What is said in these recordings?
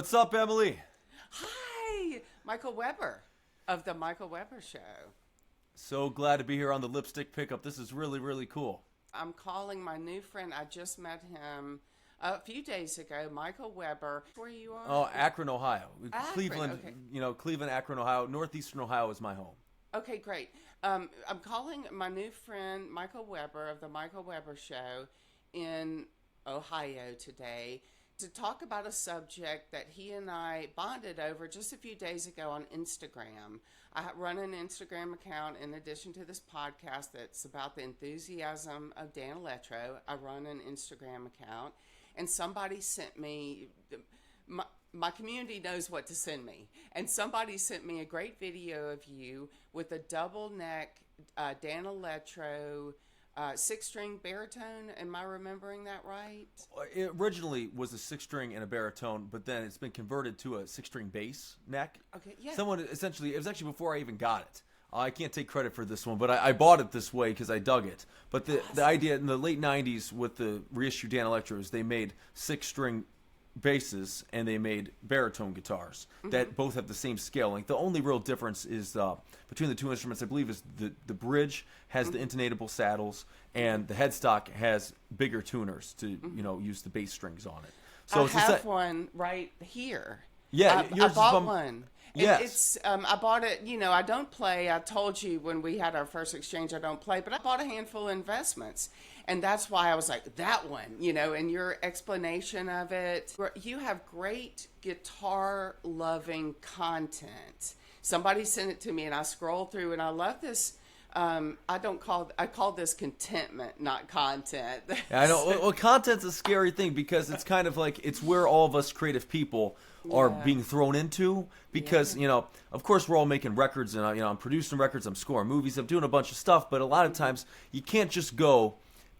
What's up, Emily? Hi, Michael Weber of the Michael Weber Show. So glad to be here on the Lipstick Pickup. This is really, really cool. I'm calling my new friend. I just met him a few days ago, Michael Weber. Where you are? Oh, Akron, Ohio. Akron, Cleveland, okay. Cleveland, Akron, Ohio. Northeastern Ohio is my home. Okay, great. I'm calling my new friend, Michael Weber of the Michael Weber Show in Ohio today to talk about a subject that he and I bonded over just a few days ago on Instagram. I run an Instagram account in addition to this podcast that's about the enthusiasm of Dan Electro. I run an Instagram account, and somebody sent me, my community knows what to send me, and somebody sent me a great video of you with a double neck Dan Electro 6-string baritone. Am I remembering that right? It originally was a 6-string and a baritone, but then it's been converted to a 6-string bass neck. Okay, yeah. Someone essentially, it was actually before I even got it. I can't take credit for this one, but I bought it this way because I dug it. But the idea in the late 90s with the reissue Dan Electros, they made 6-string basses and they made baritone guitars that both have the same scale length. The only real difference is between the two instruments, I believe, is the bridge has the intonatable saddles and the headstock has bigger tuners to use the bass strings on it. So I have one right here. Yeah, I bought one. Yes. It's I bought it, I don't play. I told you when we had our first exchange I don't play, but I bought a handful of investments. And that's why I was like, that one, and your explanation of it. You have great guitar-loving content. Somebody sent it to me, and I scrolled through, and I love this. I call this contentment, not content. Yeah, I know. Well, content's a scary thing because it's kind of like it's where all of us creative people are being thrown into because, of course we're all making records and, I'm producing records, I'm scoring movies, I'm doing a bunch of stuff, but a lot of times you can't just go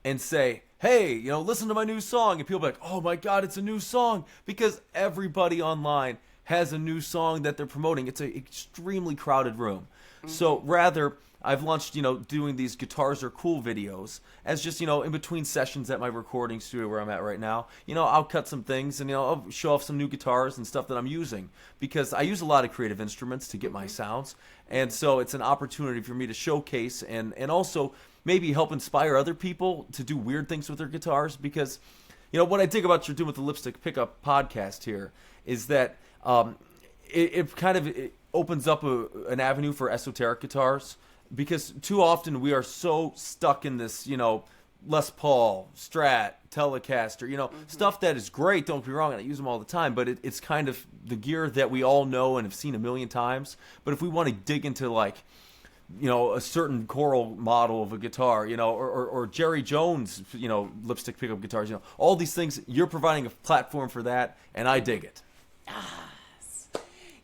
and say, hey, listen to my new song. And people be like, oh my God, it's a new song. Because everybody online has a new song that they're promoting. It's an extremely crowded room. So rather, I've launched, doing these Guitars Are Cool videos as just, in between sessions at my recording studio where I'm at right now. I'll cut some things and, I'll show off some new guitars and stuff that I'm using. Because I use a lot of creative instruments to get my sounds. And so it's an opportunity for me to showcase and also maybe help inspire other people to do weird things with their guitars. Because, what I think about what you're doing with the Lipstick Pickup podcast here is that it kind of opens up an avenue for esoteric guitars. Because too often we are so stuck in this, Les Paul, Strat, Telecaster, stuff that is great, don't get me wrong, and I use them all the time, but it's kind of the gear that we all know and have seen a million times. But if we want to dig into, like, a certain choral model of a guitar, or Jerry Jones, lipstick pickup guitars, all these things, you're providing a platform for that, and I dig it.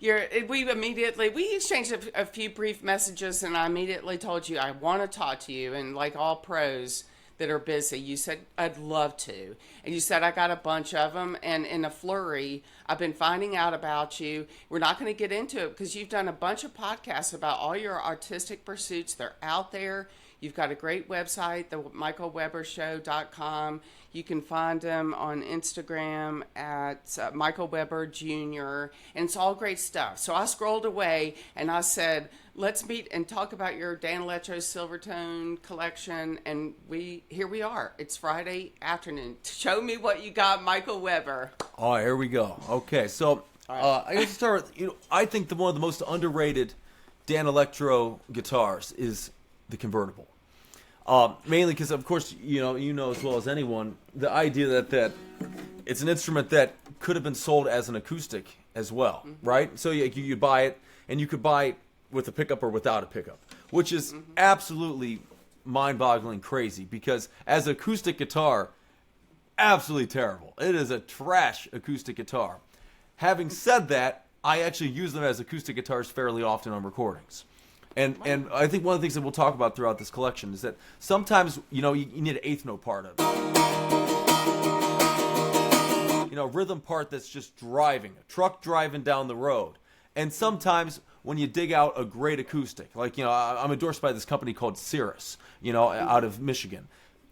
We exchanged a few brief messages, and I immediately told you I want to talk to you. And like all pros that are busy, you said I'd love to, and you said I got a bunch of them. And in a flurry, I've been finding out about you. We're not going to get into it because you've done a bunch of podcasts about all your artistic pursuits. They're out there. You've got a great website, the michaelwebershow.com. You can find him on Instagram at Michael Weber Jr., and it's all great stuff. So I scrolled away, and I said, let's meet and talk about your Dan Electro Silvertone collection, and here we are. It's Friday afternoon. Show me what you got, Michael Weber. Oh, here we go. Okay, so I guess to start with, I think one of the most underrated Dan Electro guitars is the convertible. Mainly because, of course, you know as well as anyone, the idea that it's an instrument that could have been sold as an acoustic as well, right? So you buy it, and you could buy it with a pickup or without a pickup, which is absolutely mind-boggling crazy because as an acoustic guitar, absolutely terrible. It is a trash acoustic guitar. Having said that, I actually use them as acoustic guitars fairly often on recordings. And I think one of the things that we'll talk about throughout this collection is that sometimes, you need an eighth note part of it. Rhythm part that's just driving, a truck driving down the road. And sometimes when you dig out a great acoustic, like, I'm endorsed by this company called Sirius, out of Michigan.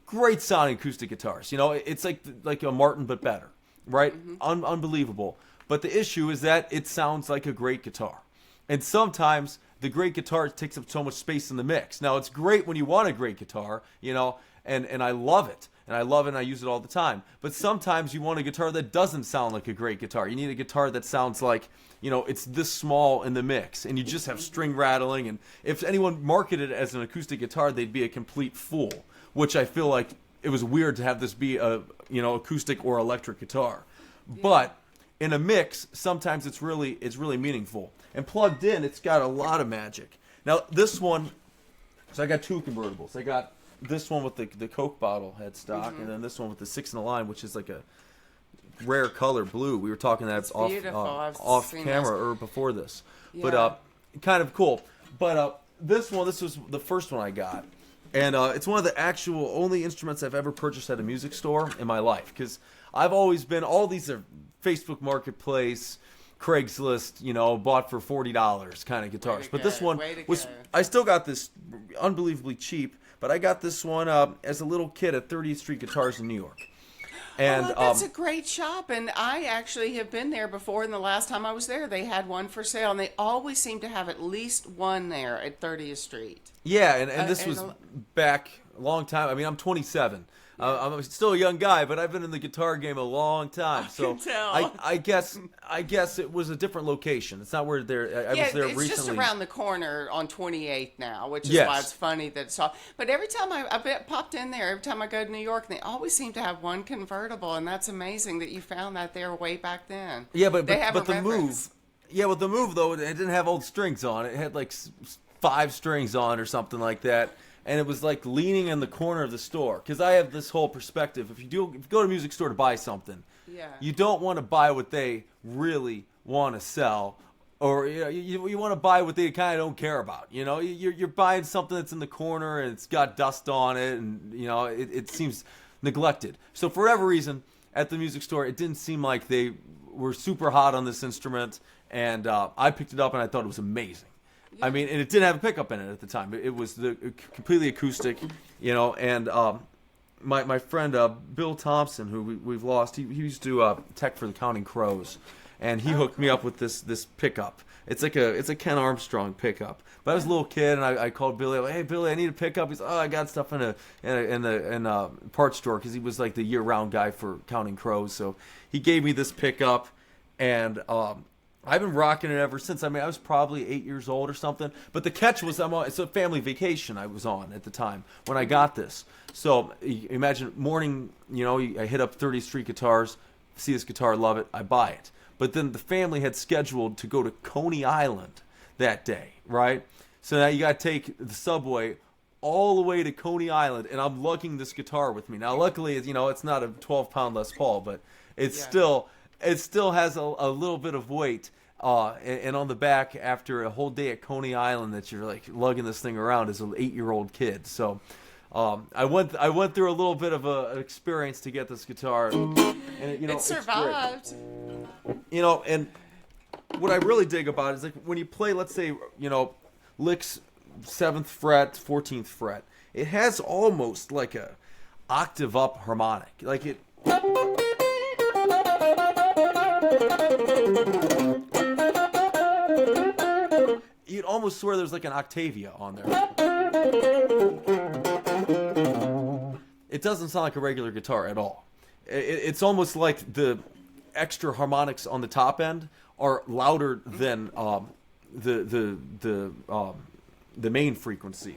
Great sounding acoustic guitars. It's like a Martin but better, right? Unbelievable. But the issue is that it sounds like a great guitar. And sometimes the great guitar takes up so much space in the mix. Now, it's great when you want a great guitar, you know, and I love it. And I love it and I use it all the time. But sometimes you want a guitar that doesn't sound like a great guitar. You need a guitar that sounds like, you know, it's this small in the mix. And you just have string rattling. And if anyone marketed it as an acoustic guitar, they'd be a complete fool. Which I feel like it was weird to have this be a, you know, acoustic or electric guitar. Yeah. But in a mix, sometimes it's really meaningful. And plugged in, it's got a lot of magic. Now, this one, so I got two convertibles. I got this one with the Coke bottle headstock, and then this one with the 6 in a line, which is like a rare color blue. We were talking that off camera or before this. Yeah. But kind of cool. But this was the first one I got. And it's one of the actual only instruments I've ever purchased at a music store in my life. Because I've always been, all these are Facebook Marketplace, Craigslist, you know, bought for $40 kind of guitars. But this one was, I still got this unbelievably cheap, but I got this one as a little kid at 30th Street Guitars in New York. And that's a great shop, and I actually have been there before, and the last time I was there, they had one for sale, and they always seem to have at least one there at 30th Street. Yeah, and this was back a long time. I mean, I'm 27. I'm still a young guy, but I've been in the guitar game a long time. So can tell. I guess it was a different location. It's not where I was there recently. It's just around the corner on 28th now, which is why it's funny that it's all. But every time I popped in there, every time I go to New York, they always seem to have one convertible, and that's amazing that you found that there way back then. Yeah, but the move. Yeah, with the move though, it didn't have old strings on it. It had like 5 strings on or something like that. And it was like leaning in the corner of the store. Because I have this whole perspective. If you go to a music store to buy something, you don't want to buy what they really want to sell. Or you want to buy what they kind of don't care about. You know, you're buying something that's in the corner and it's got dust on it. And, you know, it seems neglected. So for whatever reason, at the music store, it didn't seem like they were super hot on this instrument. And I picked it up and I thought it was amazing. I mean, and it didn't have a pickup in it at the time. It was completely acoustic, you know. And my friend Bill Thompson, who we've lost, he used to tech for the Counting Crows, and he hooked me up with this pickup. It's a Ken Armstrong pickup. But I was a little kid, and I called Billy. Like, hey, Billy, I need a pickup. He's I got stuff in a parts store because he was like the year-round guy for Counting Crows. So he gave me this pickup, and I've been rocking it ever since. I mean, I was probably 8 years old or something. But the catch was, it's a family vacation I was on at the time when I got this. So imagine morning, you know, I hit up 30th Street Guitars, see this guitar, love it, I buy it. But then the family had scheduled to go to Coney Island that day, right? So now you got to take the subway all the way to Coney Island, and I'm lugging this guitar with me. Now, luckily, you know, it's not a 12-pound Les Paul, but it still has a little bit of weight. And on the back, after a whole day at Coney Island, that you're like lugging this thing around as an 8-year-old kid. So I went through a little bit of an experience to get this guitar, and it survived. You know, and what I really dig about it is like when you play, let's say, you know, licks 7th fret, 14th fret, it has almost like a octave up harmonic, like it. You'd almost swear there's like an Octavia on there. It doesn't sound like a regular guitar at all. It's almost like the extra harmonics on the top end are louder than the main frequency.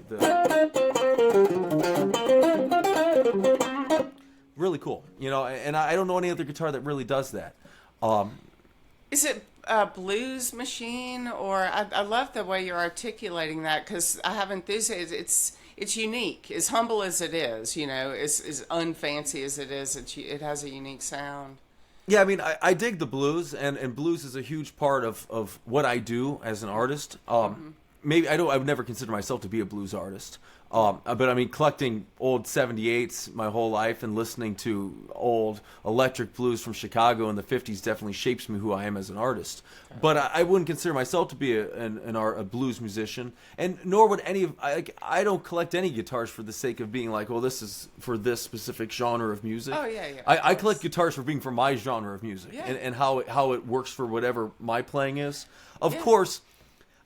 Really cool, you know. And I don't know any other guitar that really does that. Is it a blues machine, or I love the way you're articulating that because I have enthusiasm. It's unique, as humble as it is, you know, as unfancy as it is. It has a unique sound. Yeah, I mean, I dig the blues, and blues is a huge part of what I do as an artist. maybe I would never consider myself to be a blues artist. But I mean, collecting old 78s my whole life and listening to old electric blues from Chicago in the 50s definitely shapes me who I am as an artist. But I wouldn't consider myself to be a blues musician, and nor would any of I don't collect any guitars for the sake of being like, well, this is for this specific genre of music. Oh yeah. I collect guitars for being for my genre of music and how it works for whatever my playing is. Of course,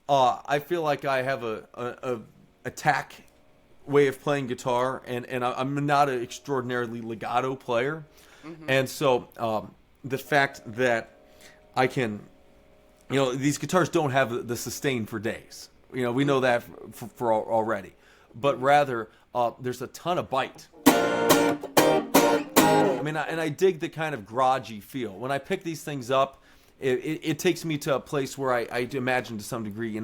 I feel like I have a attack way of playing guitar, and I'm not an extraordinarily legato player, and so the fact that I can, these guitars don't have the sustain for days. We know that for already, but rather there's a ton of bite. I mean, and I dig the kind of garagey feel when I pick these things up. It takes me to a place where I imagine to some degree,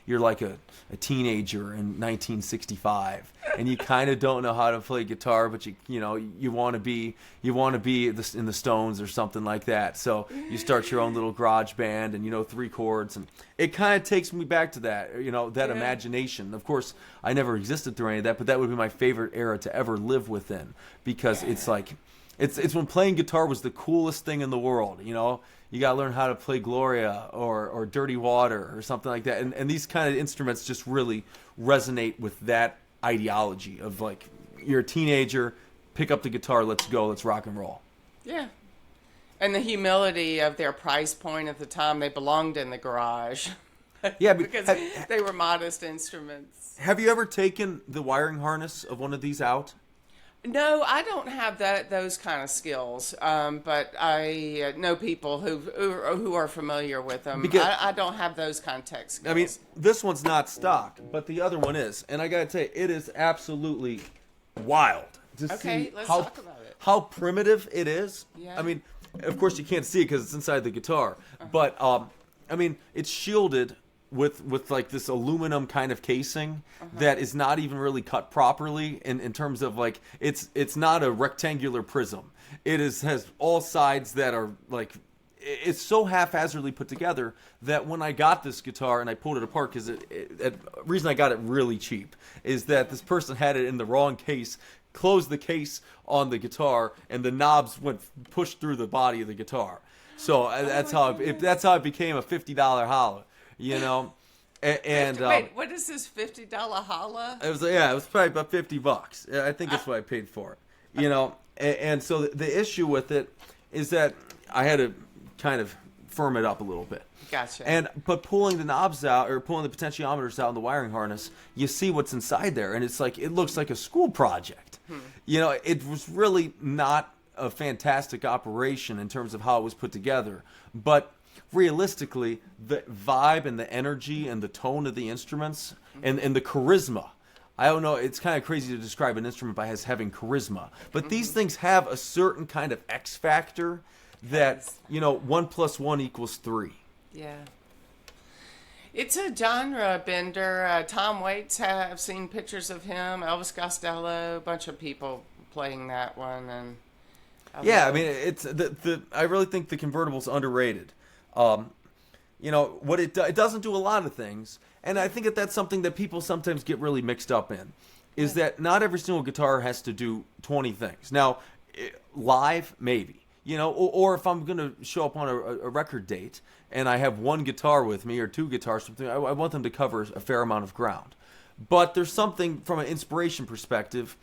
you're like a teenager in 1965, and you kind of don't know how to play guitar, but you want to be in the Stones or something like that. So you start your own little garage band, and 3 chords, and it kind of takes me back to that, that imagination. Of course, I never existed through any of that, but that would be my favorite era to ever live within, because it's like it's when playing guitar was the coolest thing in the world. You got to learn how to play Gloria or Dirty Water or something like that. And these kind of instruments just really resonate with that ideology of like, you're a teenager, pick up the guitar, let's go, let's rock and roll. Yeah. And the humility of their price point at the time, they belonged in the garage. Yeah, because they were modest instruments. Have you ever taken the wiring harness of one of these out? No, I don't have those kind of skills, but I know people who are familiar with them. Because I don't have those kind of tech skills. I mean, this one's not stock, but the other one is, and I gotta tell you, it is absolutely wild to see let's talk about it. How primitive it is. Yeah. I mean, of course you can't see it because it's inside the guitar, but I mean, it's shielded with like this aluminum kind of casing that is not even really cut properly in terms of like it's not a rectangular prism. It has all sides that are like, it's so haphazardly put together that when I got this guitar and I pulled it apart, because the reason I got it really cheap is that this person had it in the wrong case, closed the case on the guitar, and the knobs went pushed through the body of the guitar. So that's how it became a $50 holla. And wait, what is this $50 holla? It was probably about $50. I think that's what I paid for it. And so the issue with it is that I had to kind of firm it up a little bit. Gotcha. But pulling the knobs out, or pulling the potentiometers out in the wiring harness, you see what's inside there, and it's like, it looks like a school project. It was really not a fantastic operation in terms of how it was put together, but realistically, the vibe and the energy and the tone of the instruments and the charisma. I don't know, it's kind of crazy to describe an instrument by as having charisma. But these things have a certain kind of X factor that, 1 + 1 = 3. Yeah. It's a genre bender. Tom Waits, I've seen pictures of him. Elvis Costello, a bunch of people playing that one. And I mean, it's I really think the convertible's underrated. What it doesn't do a lot of things, and I think that's something that people sometimes get really mixed up in, is that not every single guitar has to do 20 things. Now, live, maybe, or if I'm going to show up on a record date and I have one guitar with me or 2 guitars, something, I want them to cover a fair amount of ground. But there's something from an inspiration perspective,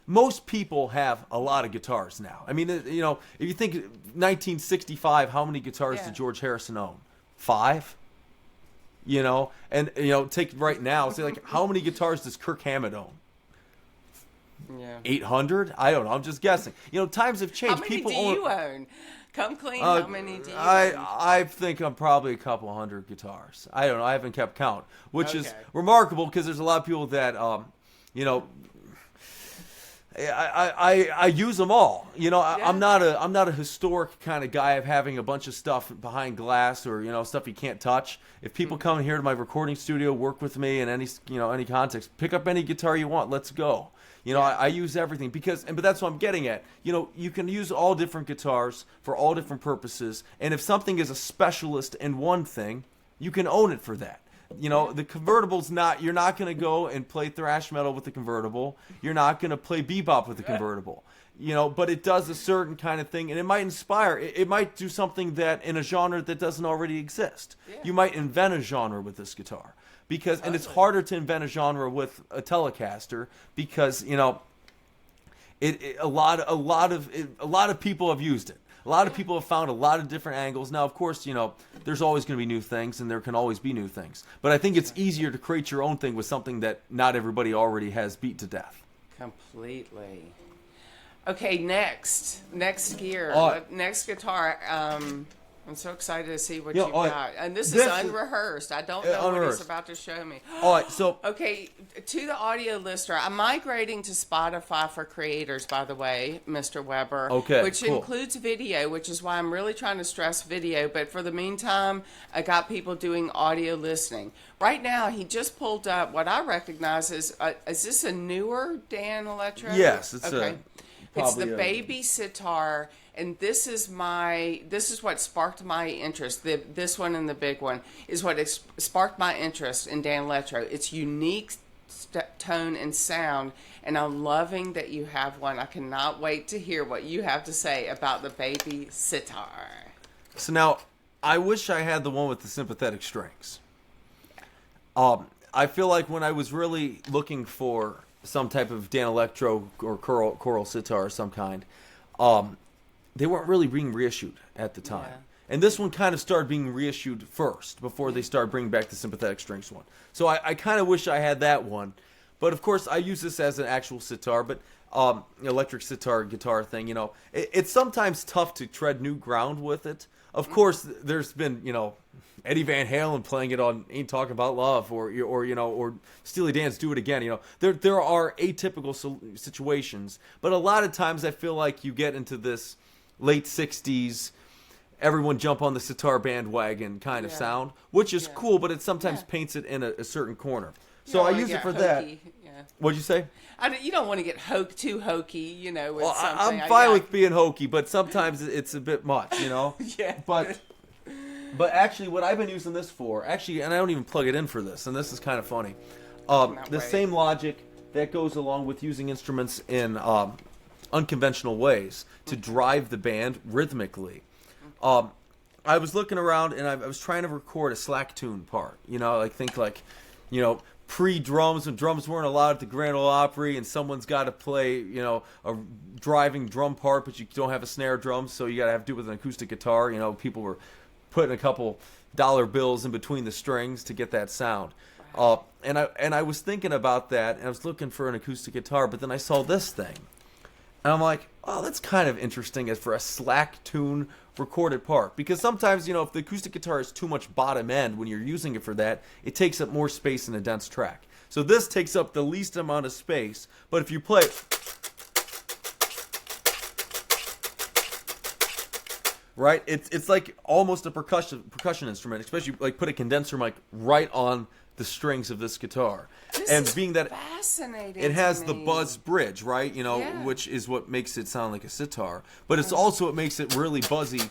most people have a lot of guitars now. I mean, if you think 1965, how many guitars did George Harrison own? 5? And take right now, say like, how many guitars does Kirk Hammett own? Yeah. 800? I don't know. I'm just guessing. Times have changed. How many people do you own? Come clean. How many do you own? I think I'm probably a couple hundred guitars. I don't know. I haven't kept count, which is remarkable because there's a lot of people that I use them all. I'm not a historic kind of guy of having a bunch of stuff behind glass or stuff you can't touch. If people come here to my recording studio, work with me in any context, pick up any guitar you want, let's go. I use everything but that's what I'm getting at. You can use all different guitars for all different purposes, and if something is a specialist in one thing, you can own it for that. You know, the convertible's not. You're not going to go and play thrash metal with the convertible. You're not going to play bebop with the convertible. You know, but it does a certain kind of thing, and it might inspire. It might do something that in a genre that doesn't already exist. Yeah. You might invent a genre with this guitar and it's harder to invent a genre with a Telecaster because you know, a lot of people have used it. A lot of people have found a lot of different angles. Now, of course, you know, there's always going to be new things, and there can always be new things. But I think it's easier to create your own thing with something that not everybody already has beat to death. Completely. Okay, next gear, next guitar. I'm so excited to see what you've got. And this is unrehearsed. I don't know what he's about to show me. All right, so... Okay, to the audio listener, I'm migrating to Spotify for creators, by the way, Mr. Weber. Okay, which includes video, which is why I'm really trying to stress video. But for the meantime, I got people doing audio listening. Right now, he just pulled up what I recognize as... is this a newer Dan Electro? Yes, it's It's the baby sitar, and this is what sparked my interest. This one and the big one is what sparked my interest in Dan Electro. It's unique tone and sound, and I'm loving that you have one. I cannot wait to hear what you have to say about the baby sitar. So now, I wish I had the one with the sympathetic strings. I feel like when I was really looking for some type of Dan Electro or choral sitar of some kind, they weren't really being reissued at the time. Yeah. And this one kind of started being reissued first before they started bringing back the sympathetic strings one. So I kind of wish I had that one. But of course, I use this as an actual sitar, but electric sitar guitar thing, you know, it's sometimes tough to tread new ground with it. Of course, there's been, you know, Eddie Van Halen playing it on Ain't Talking About Love, or Steely Dan's Do It Again. You know, there are atypical situations, but a lot of times I feel like you get into this late '60s, everyone jump on the sitar bandwagon kind of sound, which is cool, but it sometimes paints it in a certain corner. So I use it for that. Yeah. What'd you say? You don't want to get too hokey, you know. With something. I'm fine with being hokey, but sometimes it's a bit much, you know. Yeah. But actually, what I've been using this for, and I don't even plug it in for this, and this is kind of funny. The same logic that goes along with using instruments in unconventional ways to drive the band rhythmically. I was looking around, and I was trying to record a slack tune part. You know, pre-drums, when drums weren't allowed at the Grand Ole Opry, and someone's got to play, you know, a driving drum part, but you don't have a snare drum, so you got to do it with an acoustic guitar. You know, people were putting a couple dollar bills in between the strings to get that sound. And I was thinking about that, and I was looking for an acoustic guitar, but then I saw this thing. And I'm like, oh, that's kind of interesting as for a slack tune recorded part. Because sometimes, you know, if the acoustic guitar is too much bottom end when you're using it for that, it takes up more space in a dense track. So this takes up the least amount of space, but if you play... Right, it's like almost a percussion instrument, especially like put a condenser mic right on the strings of this guitar. Being that fascinating, it has the buzz bridge, right? You know, which is what makes it sound like a sitar, but it's also what makes it really buzzy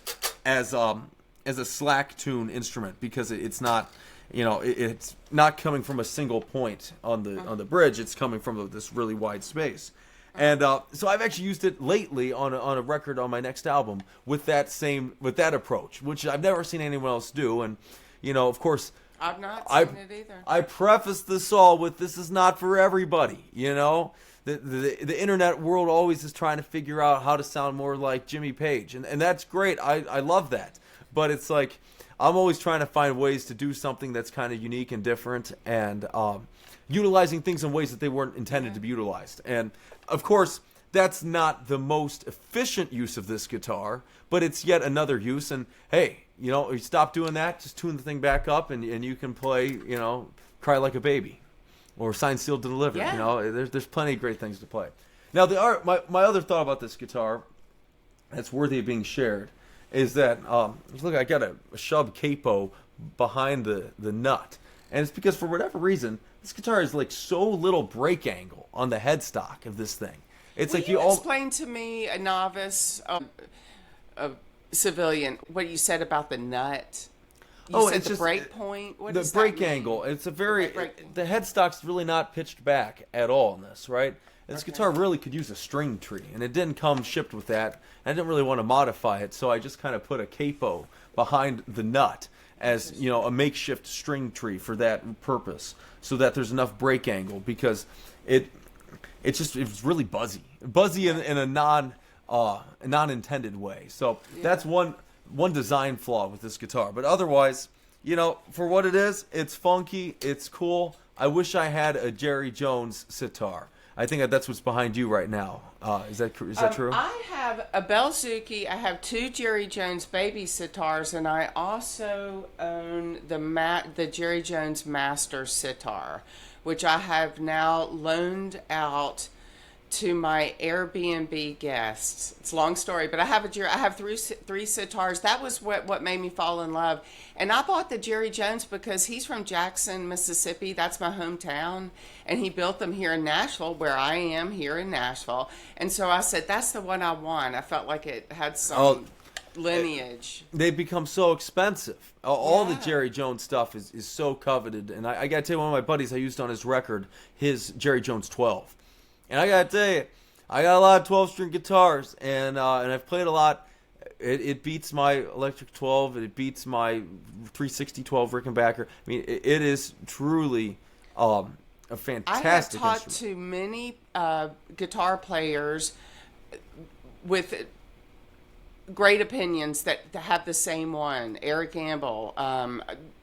as a slack tune instrument because it's not, you know, it's not coming from a single point on the bridge. It's coming from this really wide space. And so I've actually used it lately on a record on my next album with that approach, which I've never seen anyone else do. And you know, of course, I've not seen it either. I preface this all with this is not for everybody. You know, the internet world always is trying to figure out how to sound more like Jimmy Page, and that's great. I love that, but it's like I'm always trying to find ways to do something that's kind of unique and different, and utilizing things in ways that they weren't intended to be utilized. And of course, that's not the most efficient use of this guitar, but it's yet another use. And hey, you know, you stop doing that, just tune the thing back up, and you can play, you know, Cry Like a Baby, or Signed, Sealed, and Delivered. Yeah. You know, there's plenty of great things to play. Now, my other thought about this guitar that's worthy of being shared is that look, I got a shub capo behind the nut, and it's because for whatever reason, this guitar is like so little break angle on the headstock of this thing. It's like you explain to me, a novice, a civilian, what you said about the nut. You said the break point? What does the break that mean? angle. It's a very... break. The headstock's really not pitched back at all in this, right? This guitar really could use a string tree, and it didn't come shipped with that. I didn't really want to modify it, so I just kind of put a capo behind the nut as, you know, a makeshift string tree for that purpose, so that there's enough break angle, because it was really buzzy in a non-intended way. So that's one design flaw with this guitar. But otherwise, you know, for what it is, it's funky, it's cool. I wish I had a Jerry Jones sitar. I think that's what's behind you right now. Is that true? I have a Belzuki. I have 2 Jerry Jones baby sitars, and I also own the Jerry Jones Master sitar, which I have now loaned out to my Airbnb guests. It's a long story, but I have three sitars. That was what made me fall in love. And I bought the Jerry Jones because he's from Jackson, Mississippi. That's my hometown. And he built them here in Nashville, where I am here in Nashville. And so I said, that's the one I want. I felt like it had some lineage. They've become so expensive. All the Jerry Jones stuff is so coveted. And I got to tell you, one of my buddies I used on his record, his Jerry Jones 12. And I gotta tell you, I got a lot of 12-string guitars, and I've played a lot. It beats my electric 12. It beats my 360 12 Rickenbacker. I mean, it is truly a fantastic instrument. I have taught to many guitar players with great opinions that have the same one. Eric Gamble.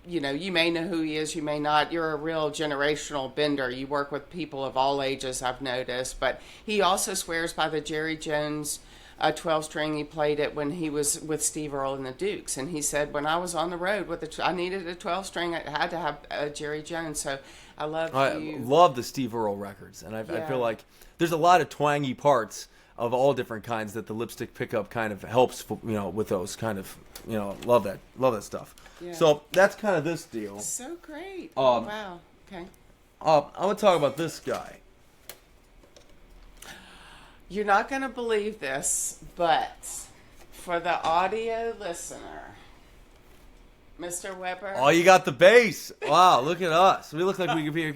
You know, you may know who he is, you may not. You're a real generational bender. You work with people of all ages, I've noticed. But he also swears by the Jerry Jones 12-string. He played it when he was with Steve Earle and the Dukes. And he said, when I was on the road, I needed a 12-string. I had to have a Jerry Jones. So I love the Steve Earle records. And I feel like there's a lot of twangy parts of all different kinds that the lipstick pickup kind of helps, you know, with those kind of, you know, love that stuff. Yeah. So that's kind of this deal. So great. Wow. Okay. I'm going to talk about this guy. You're not going to believe this, but for the audio listener, Mr. Weber. Oh, you got the bass. Wow, look at us. We look like we could be a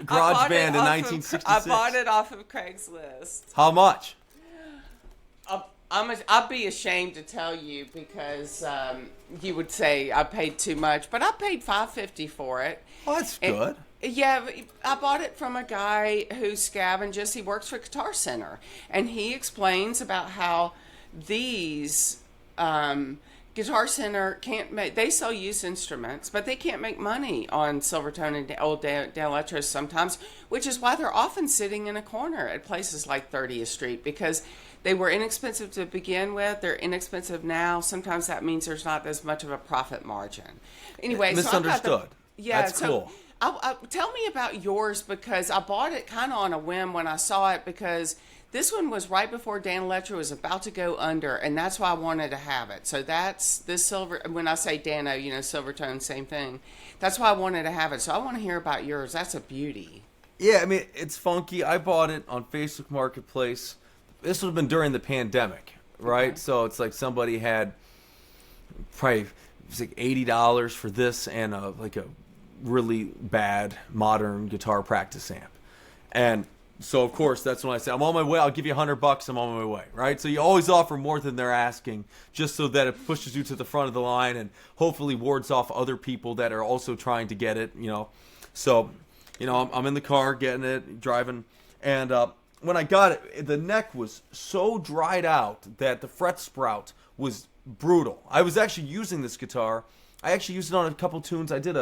garage band in 1966. I bought it off of Craigslist. How much? I'd be ashamed to tell you because you would say I paid too much, but I paid $5.50 for it. Oh, that's good. Yeah, I bought it from a guy who scavenges. He works for Guitar Center, and he explains about how these Guitar Center can't make. They sell used instruments, but they can't make money on Silvertone and old Dan Electros sometimes, which is why they're often sitting in a corner at places like 30th Street because they were inexpensive to begin with. They're inexpensive now. Sometimes that means there's not as much of a profit margin. Anyway, misunderstood. That's cool. Tell me about yours because I bought it kind of on a whim when I saw it because this one was right before Dan Electro was about to go under, and that's why I wanted to have it. So that's this silver. When I say Dano, you know, Silvertone, same thing. That's why I wanted to have it. So I want to hear about yours. That's a beauty. Yeah, I mean, it's funky. I bought it on Facebook Marketplace. This would have been during the pandemic, right? Okay. So it's like somebody had probably it was like $80 for this and a really bad modern guitar practice amp. And so, of course, that's when I say, I'm on my way. I'll give you $100. I'm on my way, right? So you always offer more than they're asking just so that it pushes you to the front of the line and hopefully wards off other people that are also trying to get it, you know. So, you know, I'm in the car getting it, driving, and when I got it, the neck was so dried out that the fret sprout was brutal. I was actually using this guitar. I actually used it on a couple tunes. I did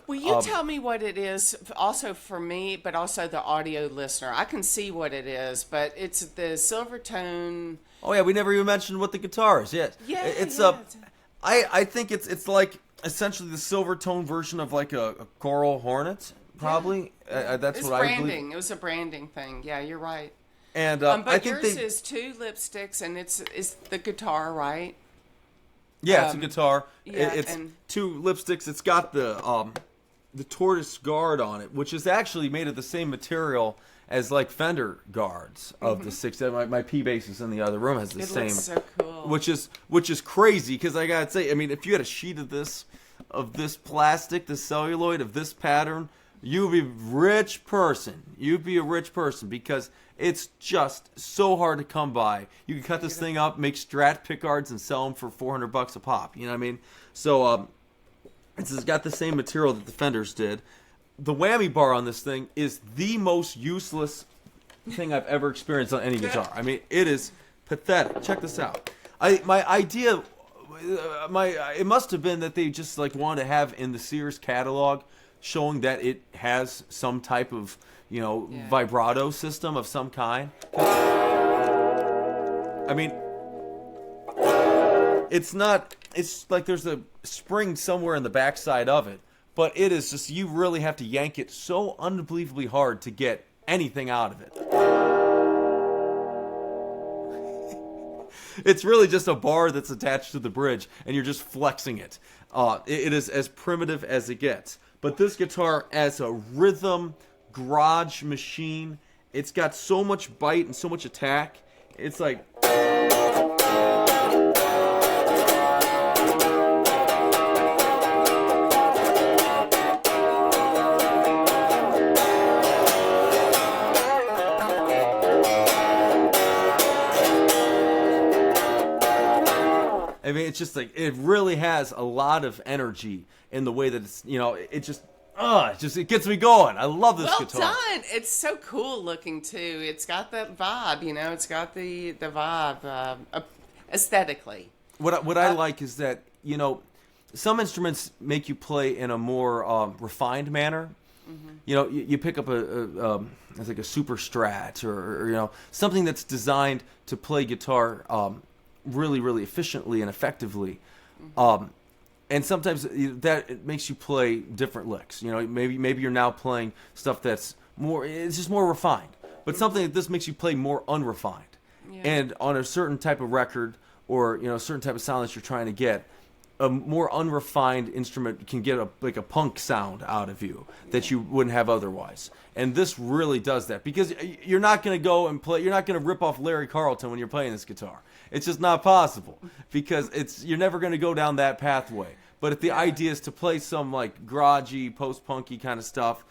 Will you tell me what it is, also for me, but also the audio listener? I can see what it is, but it's the Silvertone. Oh yeah, we never even mentioned what the guitar is. Yes. Yeah. It's I think it's like essentially the Silvertone version of like a choral hornet. Probably. Yeah. That's it's what branding. I believe. It was a branding thing. Yeah, you're right. And but I think yours is 2 lipsticks, and it's the guitar, right? Yeah, it's a guitar. Yeah, it's 2 lipsticks. It's got the tortoise guard on it, which is actually made of the same material as like Fender guards of the 6. My P bass is in the other room has the same. Looks so cool. Which is crazy because I gotta say, I mean, if you had a sheet of this, of this plastic, the celluloid of this pattern, you'd be a rich person. You'd be a rich person because it's just so hard to come by. You can cut this thing up, make Strat pickguards, and sell them for $400 a pop. You know what I mean? So it's got the same material that the Fenders did. The whammy bar on this thing is the most useless thing I've ever experienced on any guitar. I mean, it is pathetic. Check this out. My idea, it must have been that they just like wanted to have in the Sears catalog showing that it has some type of, vibrato system of some kind. I mean, it's like there's a spring somewhere in the backside of it, but it is just, you really have to yank it so unbelievably hard to get anything out of it. It's really just a bar that's attached to the bridge, and you're just flexing it. It is as primitive as it gets. But this guitar, as a rhythm garage machine, it's got so much bite and so much attack. It's like... I mean, it's just like, it really has a lot of energy in the way that it's, it gets me going. I love this guitar. Well done. It's so cool looking too. It's got that vibe, it's got the vibe aesthetically. What I like is that, some instruments make you play in a more refined manner. Mm-hmm. You pick up a super Strat or something that's designed to play guitar really, really efficiently and effectively. And sometimes that it makes you play different licks. Maybe you're now playing stuff that's it's just more refined. But something like this makes you play more unrefined. Yeah. And on a certain type of record or, a certain type of sound that you're trying to get, a more unrefined instrument can get a punk sound out of you that you wouldn't have otherwise. And this really does that, because you're not going to go and play, you're not going to rip off Larry Carlton when you're playing this guitar. It's just not possible, because you're never going to go down that pathway. But if the idea is to play some like garagey, post-punky kind of stuff,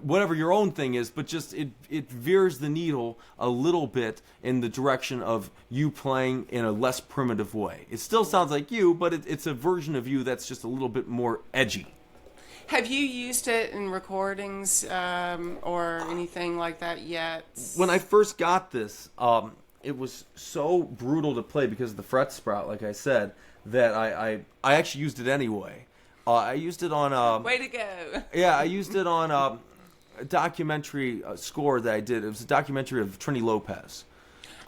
whatever your own thing is, but just it veers the needle a little bit in the direction of you playing in a less primitive way. It still sounds like you, but it's a version of you that's just a little bit more edgy. Have you used it in recordings or anything like that yet? When I first got this, it was so brutal to play because of the fret sprout, like I said, that I actually used it anyway. I used it on... Way to go. Yeah, I used it on a documentary score that I did. It was a documentary of Trini Lopez.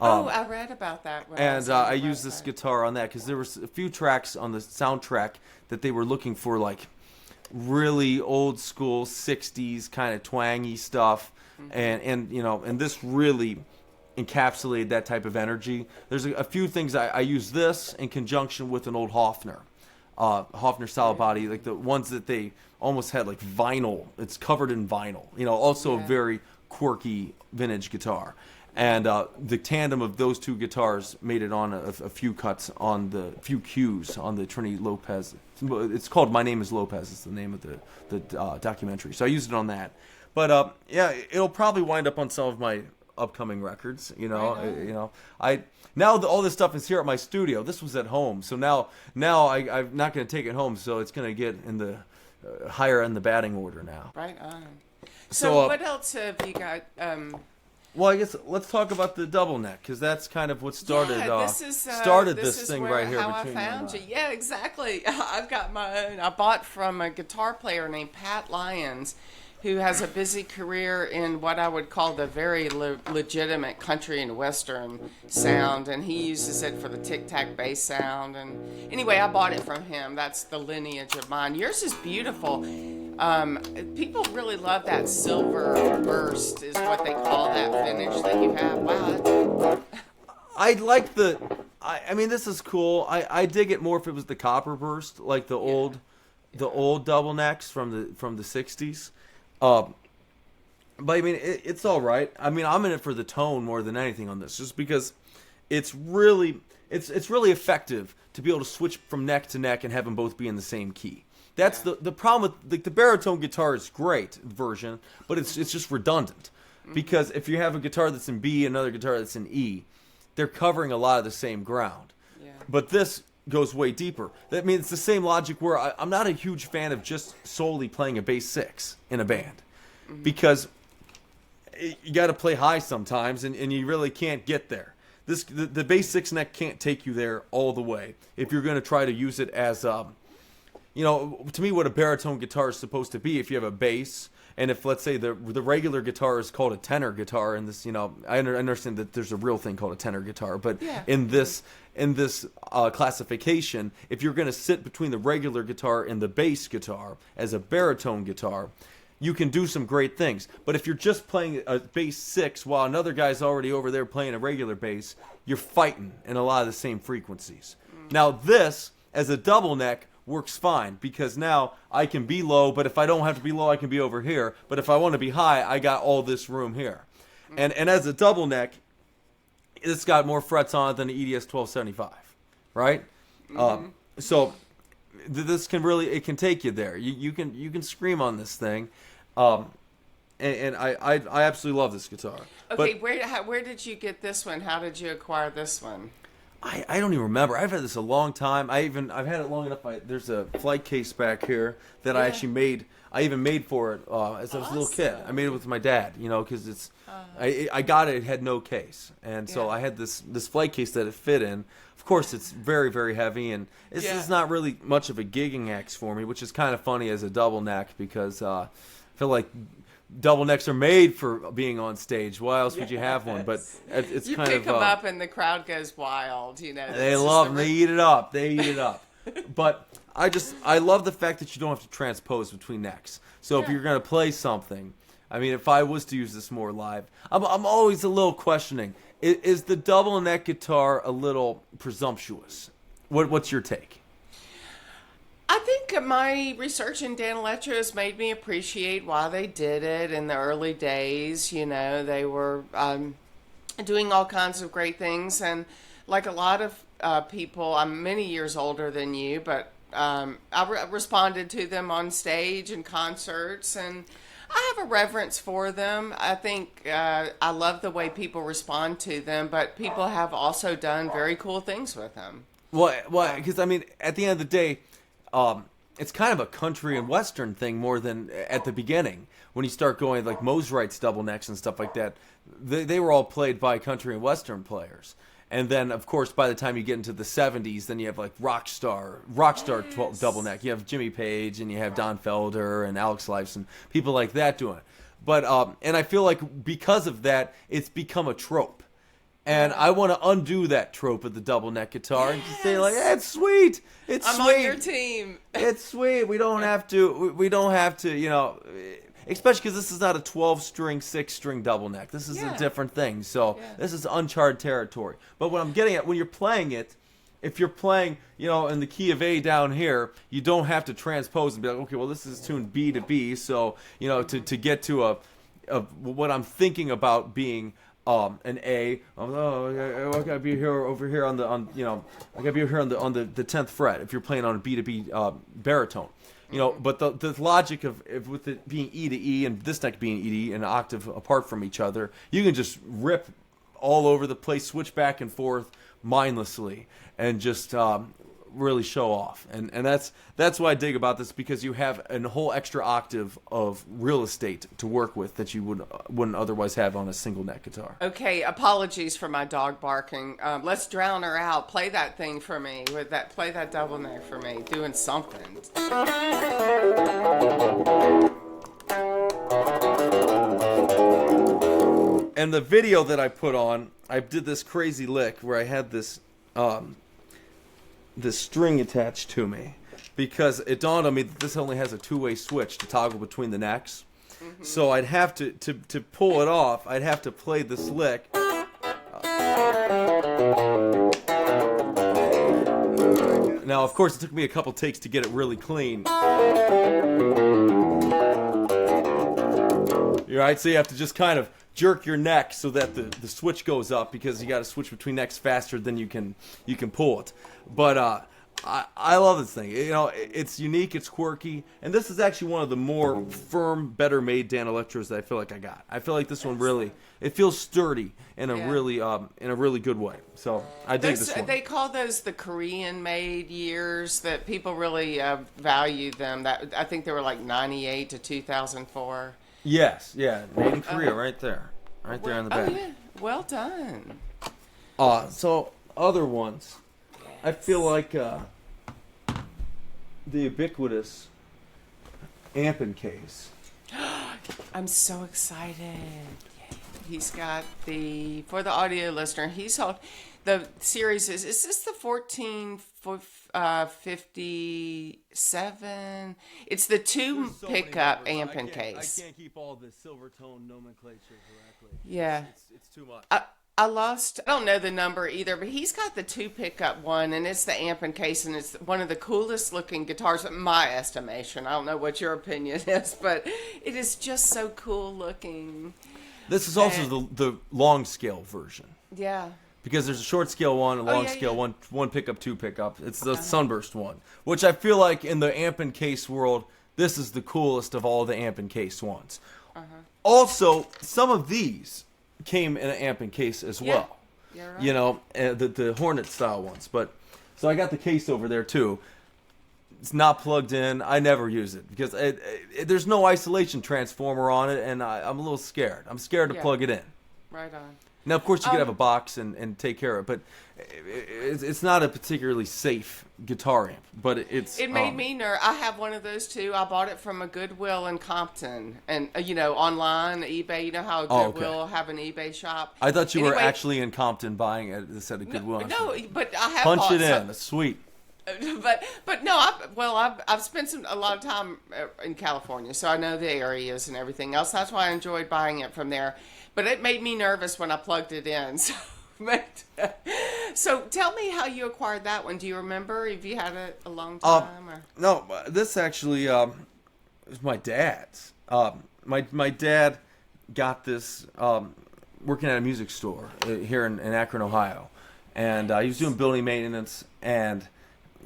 I read about that. And I used this guitar on that because there was a few tracks on the soundtrack that they were looking for, like, really old school 60s kind of twangy stuff. Mm-hmm. And this really encapsulated that type of energy. There's a few things I use this in conjunction with an old Hofner style body, like the ones that they almost had like vinyl. It's covered in vinyl. Also a very quirky vintage guitar. And the tandem of those two guitars made it on a few cuts on the few cues on the Trini Lopez. It's called My Name is Lopez. It's the name of the documentary. So I used it on that. But it'll probably wind up on some of my upcoming records. Now all this stuff is here at my studio. This was at home, so now I'm not going to take it home. So it's going to get in the higher in the batting order now. Right on. So what else have you got? Well, I guess let's talk about the double neck, because that's kind of what started this thing right here. How I found you. Yeah, exactly. I've got my own. I bought from a guitar player named Pat Lyons, who has a busy career in what I would call the very legitimate country and western sound, and he uses it for the tic-tac bass sound. And anyway, I bought it from him. That's the lineage of mine. Yours is beautiful. People really love that silver burst, is what they call that finish that you have. Wow. I like I mean, this is cool. I dig it more if it was the copper burst, like the old double necks from the 60s. But I mean, it's all right. I mean, I'm in it for the tone more than anything on this, just because it's it's really effective to be able to switch from neck to neck and have them both be in the same key. That's the problem with the baritone guitar is great version, but it's just redundant. Because if you have a guitar that's in B and another guitar that's in E, they're covering a lot of the same ground. Yeah. But this goes way deeper. That means it's the same logic where I'm not a huge fan of just solely playing a bass 6 in a band. Because you got to play high sometimes, and you really can't get there. The bass 6 neck can't take you there all the way if you're going to try to use it as, to me what a baritone guitar is supposed to be. If you have a bass, and if, let's say, the regular guitar is called a tenor guitar, and this, I understand that there's a real thing called a tenor guitar, but in this classification, if you're going to sit between the regular guitar and the bass guitar as a baritone guitar, you can do some great things. But if you're just playing a bass 6 while another guy's already over there playing a regular bass, you're fighting in a lot of the same frequencies. Now this, as a double neck, works fine because now I can be low, but if I don't have to be low, I can be over here. But if I want to be high, I got all this room here. And as a double neck, it's got more frets on it than the EDS 1275, right? So this can really, it can take you there. You can scream on this thing. And I absolutely love this guitar. Okay, where did you get this one? How did you acquire this one? I don't even remember. I've had this a long time. I've had it long enough. There's a flight case back here that I actually made. I even made for it as I was a little kid. I made it with my dad, because it's. I got it. It had no case, and so I had this flight case that it fit in. Of course, it's very, very heavy, and this is not really much of a gigging act for me, which is kind of funny as a double neck because I feel like double necks are made for being on stage. Why else would you have one? But it's you kind of... You pick them up and the crowd goes wild, They love them. They eat it up. But I love the fact that you don't have to transpose between necks. So if you're going to play something, I mean, if I was to use this more live, I'm always a little questioning. Is the double neck guitar a little presumptuous? What's your take? I think my research in Dan Electro has made me appreciate why they did it in the early days. They were doing all kinds of great things. And like a lot of people, I'm many years older than you, but I responded to them on stage and concerts. And I have a reverence for them. I think I love the way people respond to them, but people have also done very cool things with them. Well, because, I mean, at the end of the day, it's kind of a country and western thing more than at the beginning. When you start going like Mosrite's double necks and stuff like that, they were all played by country and western players. And then, of course, by the time you get into the 70s, then you have like Rockstar double neck. You have Jimmy Page and you have Don Felder and Alex Lifeson, people like that doing it. But and I feel like because of that, it's become a trope. And I want to undo that trope of the double neck guitar and just say like, it's sweet. I'm on your team. It's sweet. We don't have to. We don't have to. Especially because this is not a 12-string, 6-string double neck. This is a different thing. So this is uncharted territory. But what I'm getting at, when you're playing it, if you're playing, in the key of A down here, you don't have to transpose and be like, okay, well, this is tuned B to B. So to get to what I'm thinking about being. An A. I gotta be here over here on the I gotta be here on the 10th fret. If you're playing on a B to B baritone, But the logic of with it being E to E and this neck being E to E and an octave apart from each other, you can just rip all over the place, switch back and forth mindlessly, and just really show off. And that's what I dig about this, because you have a whole extra octave of real estate to work with that you wouldn't otherwise have on a single neck guitar. Okay, apologies for my dog barking. Let's drown her out. Play that thing for me. Play that double neck for me. Doing something. And the video that I put on, I did this crazy lick where I had this string attached to me, because it dawned on me that this only has a two-way switch to toggle between the necks. Mm-hmm. So I'd have to pull it off, I'd have to play this lick. Now, of course, it took me a couple takes to get it really clean. Right, so you have to just kind of jerk your neck so that the switch goes up, because you got to switch between necks faster than you can pull it. But I love this thing. You know, it's unique, it's quirky, and this is actually one of the more firm, better made Dan Electros that I feel like I got. I feel like this one really, it feels sturdy in a really good way. So I dig this one. They call those the Korean made years, that people really value them. That I think they were like 98 to 2004. Yes, yeah, made in Korea, right there on the back. Oh yeah, well done. So other ones, I feel like the ubiquitous amping case. I'm so excited. He's got for the audio listener, he's held the series is this the 1457? It's the two pickup amping case. I can't keep all the Silvertone nomenclature correctly. Yeah. It's too much. I don't know the number either, but he's got the two pickup one, and it's the amping case, and it's one of the coolest looking guitars in my estimation. I don't know what your opinion is, but it is just so cool looking. This is also the long scale version. Yeah. Because there's a short scale one, a long scale one pickup, two pickup. It's the sunburst one, which I feel like in the amping case world, this is the coolest of all the amping case ones. Also, some of these came in an amping case as well. You're right. You know, the Hornet style ones. But so I got the case over there too. It's not plugged in. I never use it because there's no isolation transformer on it, and I'm a little scared. I'm scared to plug it in. Right on. Now, of course, you could have a box and take care of it, but it's not a particularly safe guitar amp. But It made me nervous. I have one of those too. I bought it from a Goodwill in Compton, and online, eBay. You know how Goodwill have an eBay shop. I thought you were actually in Compton buying it at Goodwill. No, but I have punch it in. That's sweet. But no, I've spent a lot of time in California, so I know the areas and everything else. That's why I enjoyed buying it from there. But it made me nervous when I plugged it in. So tell me how you acquired that one. Do you remember if you had it a long time? No, this actually was my dad's. My dad got this working at a music store here in Akron, Ohio, and he was doing building maintenance, and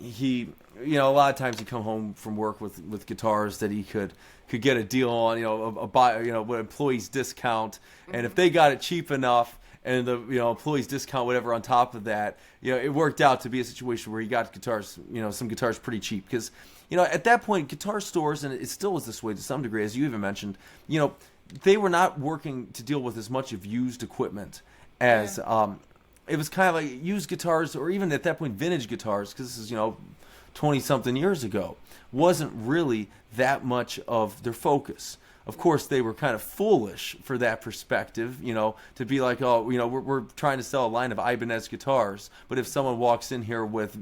he, a lot of times he'd come home from work with guitars that he could get a deal on, what employees discount, and if they got it cheap enough, and the employees discount whatever on top of that, it worked out to be a situation where he got guitars, some guitars pretty cheap, because at that point guitar stores, and it still was this way to some degree, as you even mentioned, they were not working to deal with as much of used equipment as it was kind of like used guitars, or even at that point vintage guitars, because this is 20-something years ago, wasn't really that much of their focus. Of course, they were kind of foolish for that perspective, to be like, we're trying to sell a line of Ibanez guitars, but if someone walks in here with,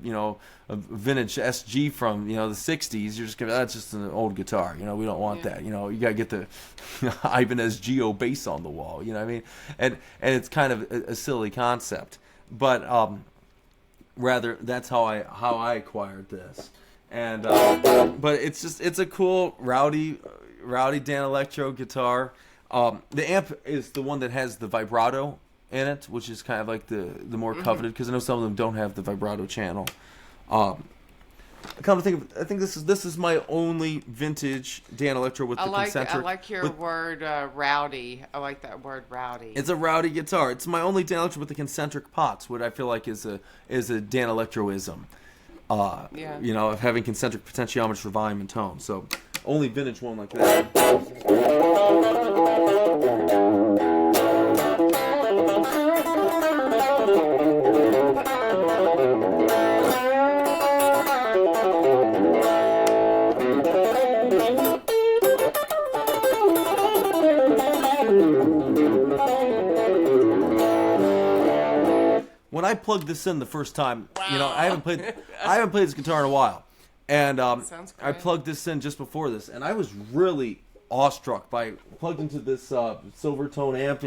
a vintage SG from, the 60s, you're just going to, that's just an old guitar, we don't want that, you got to get the Ibanez Geo bass on the wall, you know what I mean? And it's kind of a silly concept, but rather, that's how I acquired this. And but it's a cool rowdy Dan Electro guitar. The amp is the one that has the vibrato in it, which is kind of like the more coveted, because I know some of them don't have the vibrato channel. Come to think of it, I think this is my only vintage Dan Electro with the concentric. I like your word rowdy. I like that word rowdy. It's a rowdy guitar. It's my only Dan Electro with the concentric pots, what I feel like is a Dan Electroism. Of having concentric potentiometers for volume and tone. So only vintage one like that. When I plugged this in the first time, I haven't played this guitar in a while, and I plugged this in just before this, and I was really awestruck by plugged into this Silvertone amp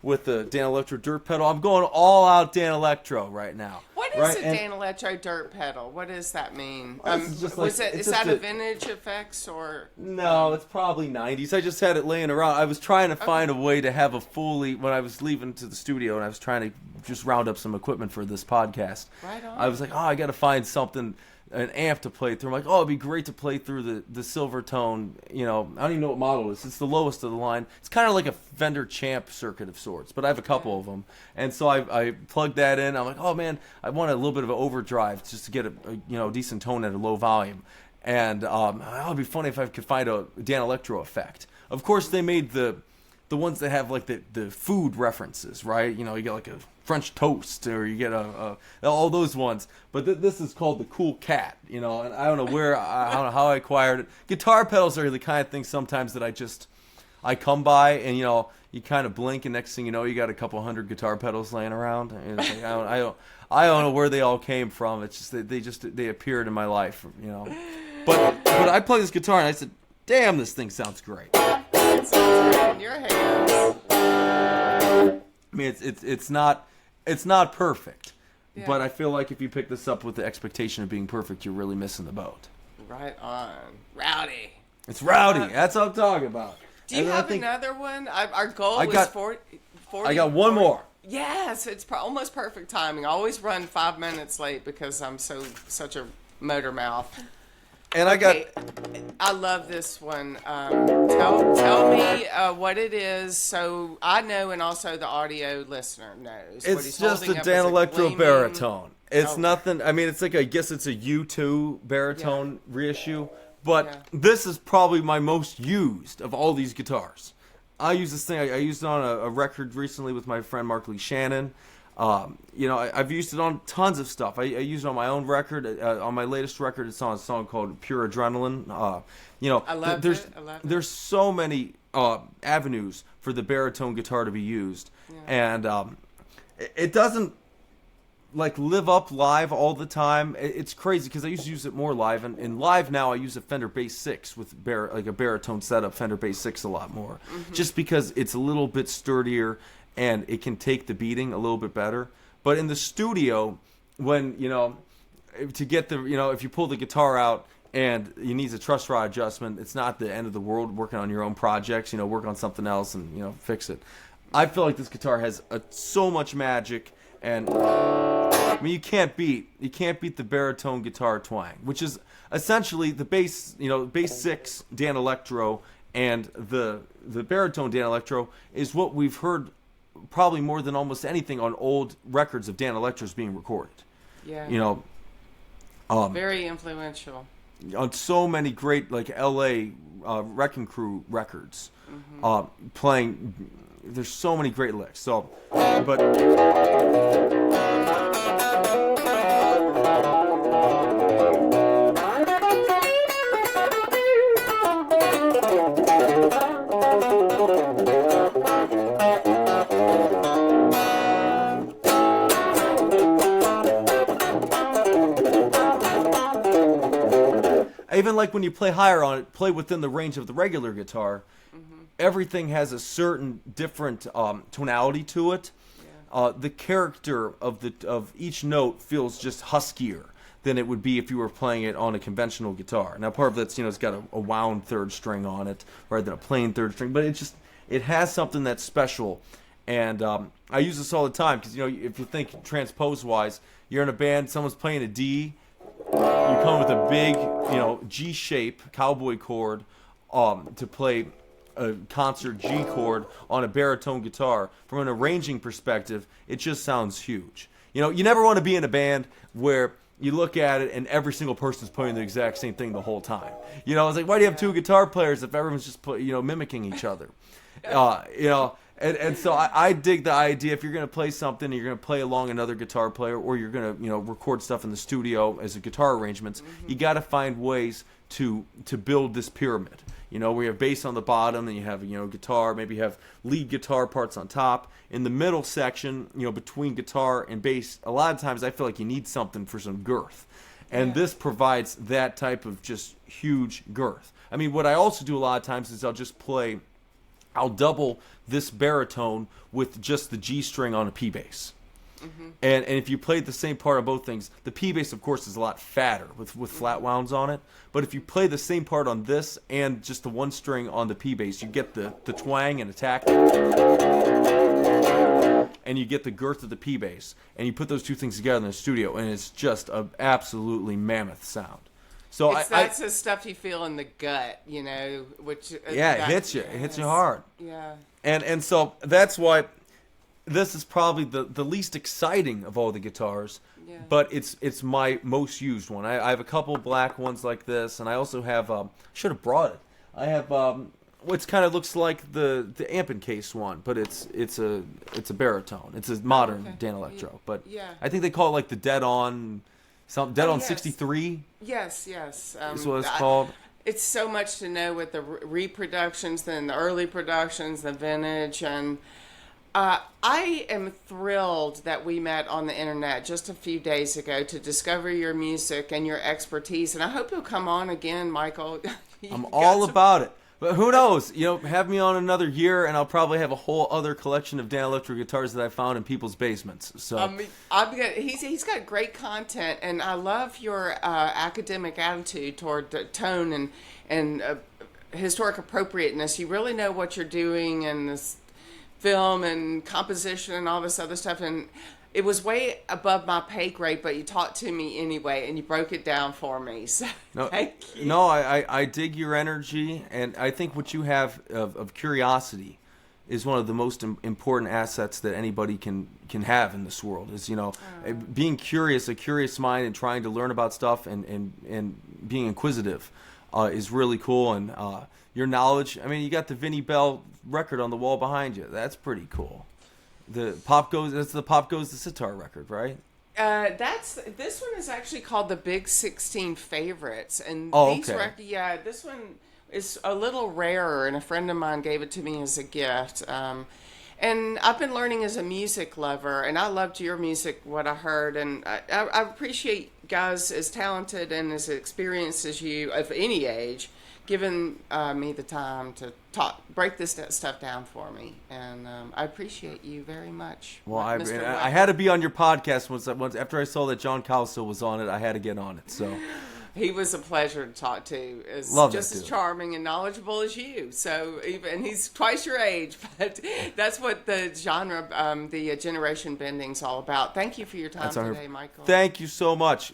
with the Dan Electro dirt pedal. I'm going all out Dan Electro right now. What What is right? a Danelectro dirt pedal? What does that mean? It's just like- Is it's that just a a- vintage effects or? No, it's probably 90s. I just had it laying around. I was trying to find a way to have a fully, when I was leaving to the studio and I was trying to just round up some equipment for this podcast. Right on. I was like, I got to find something, an amp to play through. I'm like, it'd be great to play through the Silvertone, I don't even know what model it is. It's the lowest of the line. It's kind of like a Fender Champ circuit of sorts, but I have a couple of them. And so I plugged that in. I'm like, oh man, I want a little bit of an overdrive just to get a decent tone at a low volume. And it would be funny if I could find a Danelectro effect. Of course, they made the ones that have like the food references, right? You get like a French toast, or you get all those ones. But this is called the Cool Cat, and I don't know I don't know how I acquired it. Guitar pedals are the kind of thing sometimes that I come by, and you kind of blink, and next thing you know, you got a couple hundred guitar pedals laying around. And it's like, I don't know where they all came from. It's just that they appeared in my life, But I played this guitar and I said, "Damn, this thing sounds great." It sounds great in your hands. I mean, it's not perfect, Yeah. but I feel like if you pick this up with the expectation of being perfect, you're really missing the boat. Right on. Rowdy. It's rowdy. That's what I'm talking about. Do you And have another one? Our goal I was got- 40. I got one more. Yes, it's almost perfect timing. I always run 5 minutes late because I'm such a motor mouth. And Okay, I love this one. Tell me what it is, so I know, and also the audio listener knows. What It's he's just a holding up is Danelectro gleaming- baritone. It's Oh. nothing. I mean, it's like, I guess it's a U2 baritone reissue, but Yeah. this is probably my most used of all these guitars. I use this thing. I used it on a record recently with my friend Mark Lee Shannon. I've used it on tons of stuff. I used it on my own record. On my latest record, it's on a song called Pure Adrenaline. I love there's it. I love it. there's so many avenues for the baritone guitar to be used, and it doesn't like live up live all the time. It's crazy because I used to use it more live, and live now I use a Fender Bass 6 with like a baritone setup, Fender Bass 6 a lot more, just because it's a little bit sturdier and it can take the beating a little bit better. But in the studio, when to get the if you pull the guitar out and you need a truss rod adjustment, it's not the end of the world. Working on your own projects, work on something else and fix it. I feel like this guitar has so much magic, and I mean, you can't beat the baritone guitar twang, which is essentially the bass, bass 6 Danelectro, and the baritone Danelectro is what we've heard probably more than almost anything on old records of Danelectros being recorded. Yeah. Very influential. On so many great like L.A. Wrecking Crew records, playing. There's so many great licks. So, but. Even like when you play higher on it, play within the range of the regular guitar, everything has a certain different tonality to it. Yeah. The character of each note feels just huskier than it would be if you were playing it on a conventional guitar. Now, part of that's it's got a wound third string on it rather than a plain third string, but it has something that's special. And I use this all the time because if you think transpose wise, you're in a band, someone's playing a D. You come with a big, G shape cowboy chord to play a concert G chord on a baritone guitar. From an arranging perspective, it just sounds huge. You never want to be in a band where you look at it and every single person's playing the exact same thing the whole time. It's like, why do you have two guitar players if everyone's just mimicking each other? And so I dig the idea, if you're going to play something, you're going to play along another guitar player, or you're going to record stuff in the studio as a guitar arrangements, you got to find ways to build this pyramid. Where you have bass on the bottom, and you have guitar, maybe you have lead guitar parts on top. In the middle section, between guitar and bass, a lot of times I feel like you need something for some girth. And this provides that type of just huge girth. I mean, what I also do a lot of times is I'll double this baritone with just the G string on a P bass. And if you played the same part on both things, the P bass, of course, is a lot fatter with flat wounds on it. But if you play the same part on this and just the one string on the P bass, you get the twang and attack, and you get the girth of the P bass, and you put those two things together in the studio, and it's just an absolutely mammoth sound. So that's the stuff you feel in the gut, you know, which it hits you. It hits you hard. Yeah. And so that's why this is probably the least exciting of all the guitars, but it's my most used one. I have a couple black ones like this, and I also have should have brought it. I have what kind of looks like the amp case one, but it's a baritone. It's a modern Dan Electro, but I think they call it like the Dead On 63. Yes. Is what it's called. It's so much to know with the reproductions, then the early productions, the vintage, and I am thrilled that we met on the internet just a few days ago to discover your music and your expertise. And I hope you'll come on again, Michael. I'm all about it. But who knows? You know, have me on another year, and I'll probably have a whole other collection of Dan Electro guitars that I found in people's basements. So he's got great content, and I love your academic attitude toward the tone and historic appropriateness. You really know what you're doing, and this film and composition and all this other stuff. And it was way above my pay grade, but you talked to me anyway, and you broke it down for me. So thank you. No, I dig your energy, and I think what you have of curiosity is one of the most important assets that anybody can have in this world. Is being curious, a curious mind, and trying to learn about stuff, and being inquisitive is really cool. And your knowledge. I mean, you got the Vinnie Bell record on the wall behind you. That's pretty cool. That's the Pop Goes the Sitar record, right? This one is actually called the Big 16 Favorites, and this one is a little rarer, and a friend of mine gave it to me as a gift. And I've been learning as a music lover, and I loved your music, what I heard, and I appreciate guys as talented and as experienced as you, of any age, giving me the time to break this stuff down for me, and I appreciate you very much. Well, I had to be on your podcast once after I saw that John Cowsill was on it. I had to get on it. So he was a pleasure to talk to. Just as charming and knowledgeable as you. So and he's twice your age, but that's what the genre, the generation bending's all about. Thank you for your time today, Michael. Thank you so much.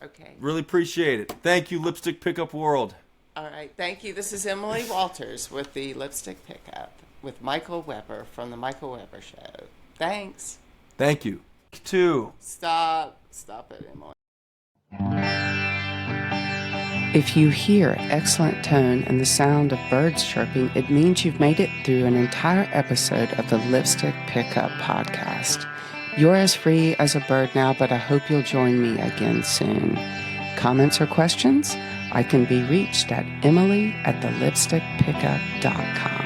Okay. Really appreciate it. Thank you, Lipstick Pickup World. All right, thank you. This is Emily Walters with the Lipstick Pickup with Michael Weber from the Michael Weber Show. Thanks. Thank you. Two. Stop it, Emily. If you hear excellent tone and the sound of birds chirping, it means you've made it through an entire episode of the Lipstick Pickup podcast. You're as free as a bird now, but I hope you'll join me again soon. Comments or questions? I can be reached at emily@thelipstickpickup.com.